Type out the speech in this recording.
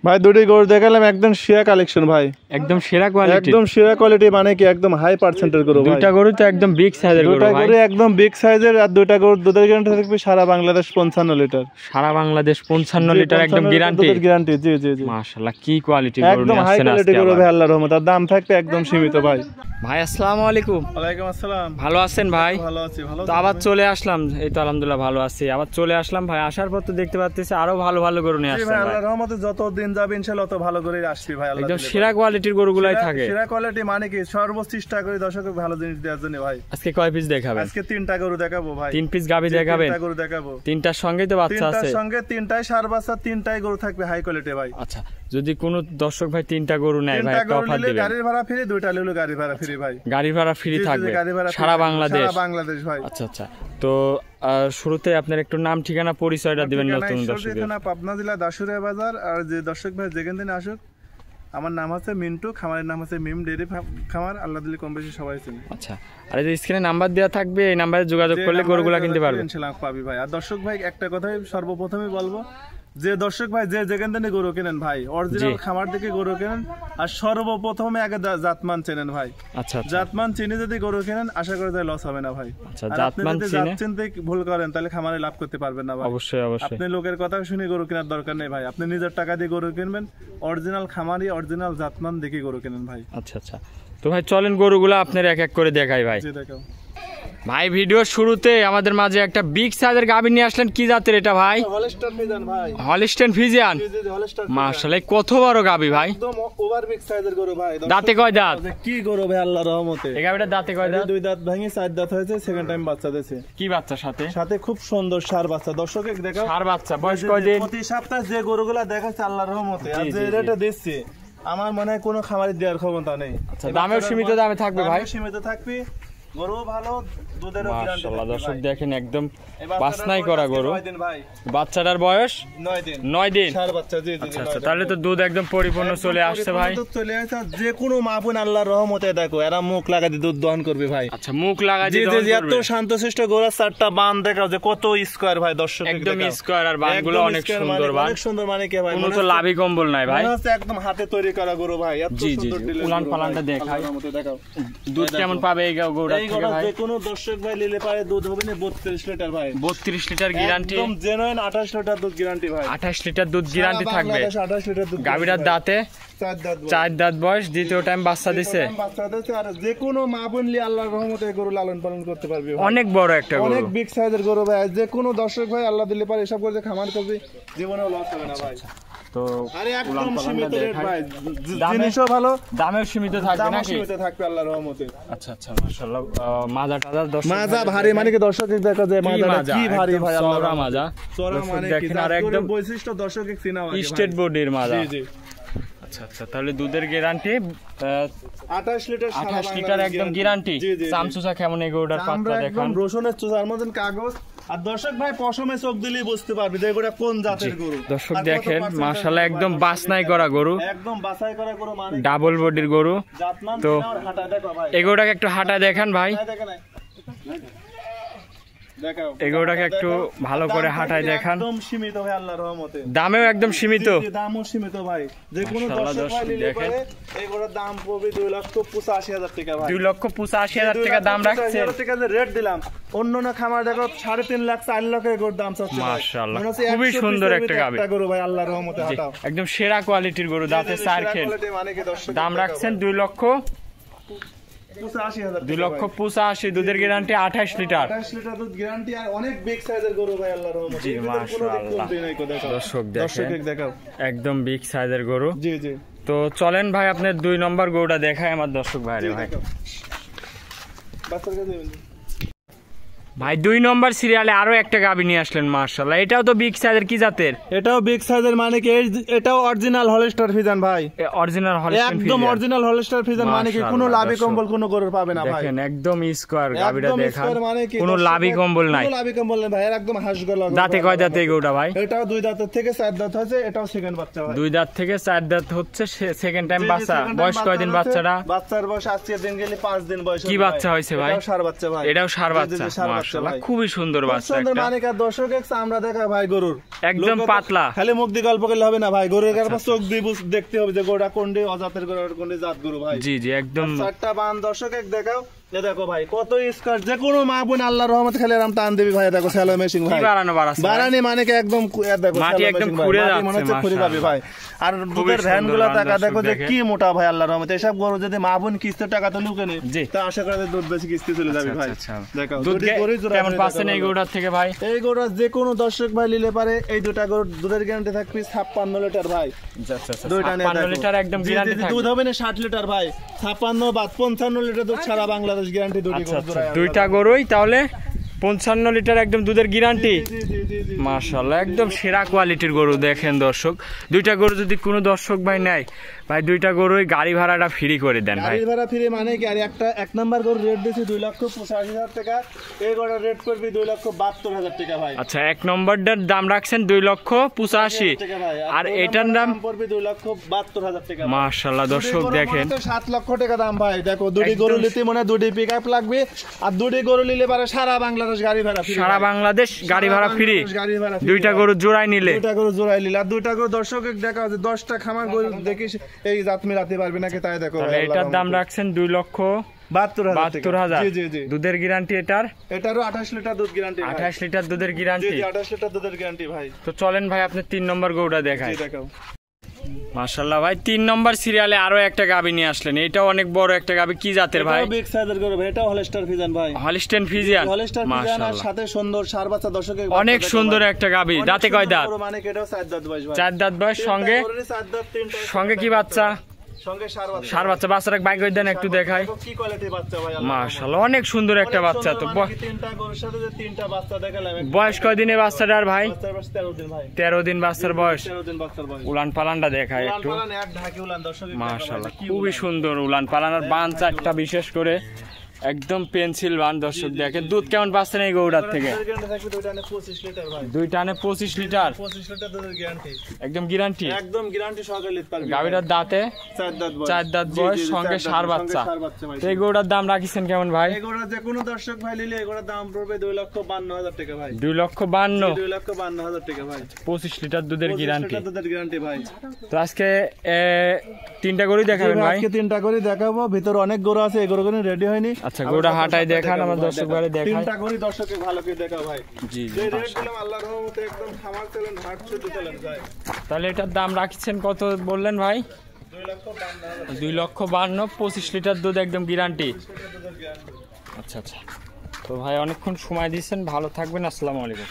ভাই দুটি গরু দেখালাম, একদম সেরা কালেকশন ভাই, একদম সেরা কোয়ালিটি, একদম সেরা কোয়ালিটি মানে কি একদম হাই পার্সেন্টের গরু ভাই। দুইটা গরু তো একদম বিগ সাইজের গরু ভাই, দুইটা গরু একদম বিগ সাইজের, আর দুইটা গরু দুধের গ্যারান্টি থাকবে সারা বাংলাদেশ 55 লিটার। সারা বাংলাদেশ 55 লিটার একদম গ্যারান্টি, দুধের গ্যারান্টি। জি জি জি মাশাআল্লাহ, কি কোয়ালিটি গরু একদম হাই নিয়ে আসছেন কোয়ালিটি আজকে গরু আবার। ভাই, আল্লাহর রহমতে। আর দাম থাকবে একদম সীমিত ভাই। ভাই আসসালামু আলাইকুম। ওয়ালাইকুম আসসালাম। ভালো আছেন ভাই? ভালো আছি। ভালো তো আবার চলে আসলাম, এই তো আলহামদুলিল্লাহ ভালো আছি। আবার চলে আসলাম ভাই, আসার পর তো দেখতে পাচ্ছি আরো ভালো ভালো গরু নিয়ে আসছেন ভাই। ভাই, আল্লাহর রহমতে যত দিন যাবে ইনশাআল্লাহ তত ভালো করে আসবে ভাই। আল্লাহ একদম সেরা কোয়ালিটির গরুগুলাই থাকে। সেরা কোয়ালিটি মানে কি সর্বোচ্চ চেষ্টা করি দর্শককে ভালো জিনিস দেওয়ার জন্য ভাই। আজকে কয় পিস দেখাবেন? আজকে 3টা গরু দেখাবো ভাই। 3 পিস গাবি দেখাবেন? 3টা গরু দেখাবো। 3টার সঙ্গেই তো বাচ্চা আছে? 3টার সঙ্গে 3টাই সার বাচ্চা, 3টাই গরু থাকবে হাই কোয়ালিটি ভাই। আচ্ছা, যদি কোনো দর্শক ভাই 3টা গরু নেয় ভাই, একটা অফার দিবেন? গাড়ির ভাড়া ফ্রি, 2টা নিলে গাড়ি ভাড়া ফ্রি ভাই। গাড়ি ভাড়া ফ্রি থাকবে সারা বাংলাদেশ? সারা বাংলাদেশ ভাই। আচ্ছা আচ্ছা, তো শুরুতে আপনার একটু নাম ঠিকানা পরিচয়টা দিবেন নতুন দর্শকদের। ঠিকানা পাবনা জেলা দাসুরিয়া বাজার। আর যে দর্শক ভাই যেখান থেকে আসুক, আমার নাম আছে মিন্টু, খামারের নাম আছে মিম ডেইরি খামার। আল্লাহ দিলে কম বেশি সবাই চেনে। আচ্ছা, আর এই যে স্ক্রিনে নাম্বার দেওয়া থাকবে, এই নাম্বারে যোগাযোগ করলে গরুগুলা কিনতে পারবে ইনশাআল্লাহ পাবি ভাই। আর দর্শক ভাই একটা কথাই সর্বপ্রথমে বলবো, যে দর্শক ভাই যে যেখান থেকে গরু কেনেন ভাই, অরিজিনাল খামার থেকে গরু কেনেন, আর সর্বপ্রথমে আগে জাতমান চেনেন ভাই। আচ্ছা, জাতমান চিনে যদি গরু কেনেন আশা করি তাই লস হবে না ভাই। আচ্ছা, জাতমান চিনতে ভুল করেন তাহলে খামারে লাভ করতে পারবেন না ভাই। অবশ্যই অবশ্যই, আপনি লোকের কথা শুনে গরু কেনার দরকার নেই ভাই। আপনি নিজের টাকা দিয়ে গরু কিনবেন, অরিজিনাল খামারি অরিজিনাল জাতমান দেখে গরু কেনেন ভাই। আচ্ছা আচ্ছা, তো ভাই চলেন গরুগুলা আপনার এক এক করে দেখাই ভাই। জি দেখাও ভাই। ভিডিওর শুরুতে আমাদের মাঝে একটা বিগ সাইজের গাভী নিয়ে আসলেন, কি জাতের এটা ভাই? হলস্টাইন ফ্রিজিয়ান ভাই। হলস্টাইন ফ্রিজিয়ান, মাশাআল্লাহ, কত বড় গাভী ভাই, একদম ওভার বিগ সাইজের গরু ভাই। দাঁতে কয় দাঁত? কি গরু ভাই আল্লাহর রহমতে। এই গাভীটার দাঁতে কয় দাঁত? 2 দাঁত ভেঙে 4 দাঁত হয়েছে, সেকেন্ড টাইম বাচ্চা দিয়েছে। কি বাচ্চা সাথে? সাথে খুব সুন্দর সার বাচ্চা। দর্শকে দেখাও সার বাচ্চা, বয়স কয় দিন? প্রতি সপ্তাহে যে গরুগুলা দেখাচ্ছে আল্লাহর রহমতে, আর যে রেটে দিচ্ছে আমার মনে হয় কোনো খামারে দেওয়ার ক্ষমতা নেই। আচ্ছা, দামেও সীমিত দামে থাকবে ভাই? সীমিত থাকবে, গরু ভালো, দুধেরও গ্যারান্টি। মাশাআল্লাহ, দর্শক দেখেন একদম বাছনাই করা গরু। 9 দিন ভাই। বাচ্চাটার বয়স 9 দিন। 9 দিন সার বাচ্চা। জি জি। আচ্ছা আচ্ছা, তাহলে তো দুধ একদম পরিপূর্ণ চলে আসছে ভাই। দুধ চলে আসছে, যে কোনো মাপুন আল্লাহর রহমতে দেখো এরা মুখ লাগাই দিয়ে দুধ দহন করবে ভাই। আচ্ছা, মুখ লাগাই জি দিয়ে জি, এত শান্তশিষ্ট গোরা, 4টা বান দেখাও যে কত স্কয়ার ভাই। দর্শক একদম স্কয়ার, আর বানগুলো অনেক সুন্দর বান, অনেক সুন্দর। মানে কি ভাই, কোনো তো লাভি কম্বল নাই ভাই, মনে হচ্ছে একদম হাতে তৈরি করা গরু ভাই। এত জি জি, সুন্দর উলান পালানটা দেখাই। দেখাও দুধ কেমন পাবে এই গরুটা থেকে ভাই? যে কোনো দর্শক ভাই নিলে পারে দুধ হবে না 32 লিটার ভাই। 32 লিটার গ্যারান্টি, একদম জেনুইন 28 লিটার দুধ গ্যারান্টি ভাই। 28 লিটার দুধ গ্যারান্টি থাকবে। 28 লিটার দুধ। গাভীটার দাঁতে 4 দাঁত বয়স, দ্বিতীয় টাইম বাচ্চা দিছে। বাচ্চা দিছে, আর যে কোনো মা বোন নিয়ে আল্লাহর রহমতে গরু লালন পালন করতে পারবে। অনেক বড় একটা গরু, অনেক বিগ সাইজের গরু ভাই। যে কোনো দর্শক ভাই আল্লাহ দিলে পারে এসব করে খামার করবে, জীবনেও লস হবে না ভাই। তো আরে একদম সীমিত রেট ভাই, জিনিসও ভালো, দামেও সীমিত থাকবে নাকি? সীমিত থাকবে আল্লাহর রহমতে। আচ্ছা আচ্ছা, মাশাআল্লাহ। মাজা টাজা দর্শক, মাজা ভারী মানে কি দর্শক দেখা যায় মাজাটা কি ভারী ভাই। চওড়া মাজা, চওড়া মানে কি দেখেন, আর একদম বৈশিষ্ট্য দর্শকে চিনা ভাই। স্টেট বডির মাজা। জি জি। আচ্ছা আচ্ছা, তাহলে দুধের গ্যারান্টি 28 লিটার। 28 লিটার একদম গ্যারান্টি। চামচুচা কেমন এই গরুটার পাতলা দেখান? একদম রসুনের চোষার মতন কাগজ। আর দর্শক ভাই পশমে চোখ দিলেই বুঝতে পারবে যে গরুটা কোন জাতের গরু। দর্শক দেখেন মাশাআল্লাহ, একদম বাছনাই করা গরু, একদম বাছাই করা গরু, মানে ডাবল বডির গরু। জাতমান তো হাঁটা দেখো ভাই, এই গরুটাকে একটু হাঁটা দেখান ভাই। দেখাও এগুলোটাকে একটু ভালো করে হাঁটায় দেখান। একদম সীমিত ভাই আল্লাহর রহমতে, দামেও একদম সীমিত। দামও সীমিত ভাই। যে কোনো দর্শক ভাই নিলে পারে এগুলোর দাম পড়বে 2,85,000 টাকা ভাই। 2,85,000 টাকা দাম রাখছে। 2,85,000 টাকা যে রেট দিলাম, অন্য না খামার দেখো 3.5 লাখ 4 লাখ এর দাম চাচ্ছে। মাশাআল্লাহ, খুবই সুন্দর একটা গাভী গরু ভাই আল্লাহর রহমতে। হাঁটাও একদম সেরা কোয়ালিটির গরু, দাঁতে চার খেল। দাম রাখছেন 2,85,000, দুধের গ্যারান্টি 28 লিটার। 28 লিটার দুধ গ্যারান্টি, আর অনেক বিগ সাইজের গরু ভাই আল্লাহর রহমতে। জি মাশাআল্লাহ, দর্শক দেখেন দেখাও একদম বিগ সাইজের গরু। জি জি। তো চলেন ভাই আপনার 2 নম্বর গরুটা দেখায় আমার দর্শক ভাইরে। ভাই ভাই 2 নম্বর সিরিয়ালে আরো একটা গাভী নিয়ে আসলেন, মাশাআল্লাহ। এটাও তো বিগ সাইজের, কি জাতের? এটাও বিগ সাইজের, মানে কি এটাও অরিজিনাল হলস্টার ফ্রিজিয়ান ভাই। অরিজিনাল হলস্টাইন, একদম অরিজিনাল হলস্টার ফ্রিজিয়ান, মানে কি কোনো লাভি কম্বল কোনো গরুর পাবে না ভাই। দেখেন একদম স্কয়ার গাভীটা দেখান, কোনো লাভি কম্বল নাই। কোনো লাভি কম্বল নাই ভাই, একদম হাঁসগোলা। দাঁতে কয় দাঁতে এই গরুটা ভাই? এটাও 2 দাঁতের থেকে 4 দাঁত হয়েছে, এটাও সেকেন্ড বাচ্চা ভাই। 2 দাঁত থেকে 4 দাঁত হচ্ছে, সেকেন্ড টাইম বাচ্চা। বয়স কয়দিন বাচ্চাটা? বাচ্চার বয়স আজকে দিন গেলে 5 দিন বয়স। কি বাচ্চা হয়েছে ভাই? এটাও সার বাচ্চা ভাই। এটাও সার বাচ্চা, মাশাআল্লাহ খুবই সুন্দর বাচ্চা সুন্দর একটা মানে দর্শক আমরা দেখা ভাই গরুর একদম পাতলা খালি মুখ দিয়ে গল্প করলে হবে না ভাই, গরুর চোখ দিয়ে দেখতে হবে যে গরুটা কোনটি অজাতের গরু আর কোনটি জাত গরু ভাই। জি জি একদম চারটা বান দর্শক দেখাও, দেখো ভাই কত স্কার, যে কোনো মা বোন আল্লাহর রহমত খেলে এরকম টান দিবি ভাই। দেখো স্যালো মেশিন ভাই, বাড়ানি মানে একদম দেখো মাটি একদম খুঁড়ে যাচ্ছে, মনে হচ্ছে খুঁড়ে যাবে ভাই। আর দুধের ভ্যান গুলো টাকা দেখো যে কি মোটা ভাই, আল্লাহর রহমতে এসব গরু যদি মা বোন কিস্তি টাকা তো লুকে নেই, তা আশা করা যায় দুধ বেশি কিস্তি চলে যাবে ভাই। দেখো দুধ কেমন পাচ্ছেন এই গরুটার থেকে ভাই? এই গরুটা যে কোনো দর্শক ভাই নিলে পারে, এই দুটা গরুর দুধের গ্যারান্টি থাকবে 56 লিটার ভাই। দুইটা 56 লিটার একদম গ্যারান্টি থাকবে। দুধ হবে না 60 লিটার ভাই, 56 বা 55 লিটার দুধ সারা বাংলাদেশ গ্যারান্টি। দুইটা গরুই তাহলে 55 লিটার একদম দুধের গ্যারান্টি। মাশাআল্লাহ একদম সেরা কোয়ালিটির গরু। দেখেন দর্শক, দুইটা গরু যদি কোনো দর্শক ভাই নেয় ভাই, দুইটা গরুই গাড়ি ভাড়াটা ফ্রি করে দেন ভাই। গাড়ি ভাড়া ফ্রি মানে কি? আর একটা এক নাম্বার গরু রেট দিয়েছি 2,85,000 টাকা, এই গরুর রেট করবি 2,72,000 টাকা ভাই। আচ্ছা, এক নম্বরটার দাম রাখছেন 2,85,000 আর এটার দাম পড়বে 2,72,000 টাকা। মাশাআল্লাহ দর্শক দেখেন 7 লক্ষ টাকা দাম ভাই। দেখো দুটি গরু নিতে মনে দুটি পিকআপ লাগবে, আর দুটি গরু নিলে পারে সারা বাংলাদেশ গাড়ি ভাড়া ফ্রি। সারা বাংলাদেশ গাড়ি ভাড়া ফ্রি, দুইটা গরু জোড়াই নিলে। দুইটা গরু জোড়াই নিলে, আর দুইটা গরু দর্শক দেখা যে 10টা খামার গরু দেখিস এই জাত মিলাতে পারবে নাকি, তাই দেখো ভাই। এটার দাম রাখছেন 2,72,000। জি জি জি। দুধের গ্যারান্টি এটারও 28 লিটার দুধ গ্যারান্টি। 28 লিটার দুধের গ্যারান্টি। জি 28 লিটার দুধের গ্যারান্টি ভাই। তো চলেন ভাই আপনি 3 নম্বর গরুটা দেখাই। জি দেখাও। মাশাআল্লাহ ভাই 3 নম্বর সিরিয়ালে আরো একটা গাবি নিয়ে আসলেন, এটাও অনেক বড় একটা গাবি। কি জাতের ভাই? এটা বিগ সাইজের গরু ভাই, এটা হলস্টার ফ্রিজিয়ান ভাই। Holstein Friesian. মাশাআল্লাহ সাথে সুন্দর সার বাচ্চা দর্শকের অনেক সুন্দর একটা গাবি। দাঁতে কয় দাঁত? মানে এটাও 4 দাঁত বয়স ভাই। 4 দাঁত বয়স। সঙ্গে সঙ্গে কি বাচ্চা? সঙ্গে সার বাচ্চা। বাচ্চাটা বাইক করে দেন একটু দেখাই। কি কোয়ালিটির বাচ্চা ভাই, মাশাআল্লাহ অনেক সুন্দর একটা বাচ্চা। তো তিনটা গরুর সাথে যে তিনটা বাচ্চা দেখালাম। বয়স কয় দিনে বাচ্চাটার ভাই? 13 দিন ভাই। 13 দিন বাচ্চার বয়স। 13 দিন বাচ্চার বয়স। উলান পালানটা দেখাই একটু। উলান পালান এক ঢাকি উলান দর্শক। মাশাআল্লাহ খুবই সুন্দর উলান পালানের বান চারটা বিশেষ করে একদম পেন্সিল বান। দর্শক দেখেন দুধ কেমন পাচ্ছেন এই গরুটার থেকে? দুই টানে 25 লিটার। 25 লিটার দুধের গ্যারান্টি। একদম গ্যারান্টি। একদম গ্যারান্টি সহকারে নিতে পারবেন। গাবিটার দাঁতে 4 দাঁত বয়স, সঙ্গে সার বাচ্চা। এই গরুটার দাম রাখিছেন কেমন ভাই? এই গরুটা যে কোনো দর্শক ভাই নিলে এই গরুটার দাম পড়বে 2,52,000 টাকা ভাই। 2,52,000। 2,52,000 টাকা ভাই। 25 লিটার দুধের গ্যারান্টি। 25 লিটার দুধের গ্যারান্টি ভাই। তো আজকে 3টা গরু দেখাবেন ভাই? আজকে 3টা গরু দেখাবো, ভিতরে অনেক গরু আছে, এই গরুগুলো রেডি হয়নি। আচ্ছা, গরুটা হাঁটাই দেখান আমার দর্শক ভাই দেখাই। 3টা গরু দর্শককে ভালো করে দেখাও ভাই। জি জি। এই রেট দিলাম আল্লাহর রহমতে একদম খামার চলেন হাট শুধু চলেন যায়। তাহলে এটার দাম রাখছেন কত বললেন ভাই? 2,52,000। 25 লিটার দুধ একদম গ্যারান্টি। আচ্ছা আচ্ছা। তো ভাই অনেকক্ষণ সময় দিয়েছেন, ভালো থাকবেন, আসসালামু আলাইকুম।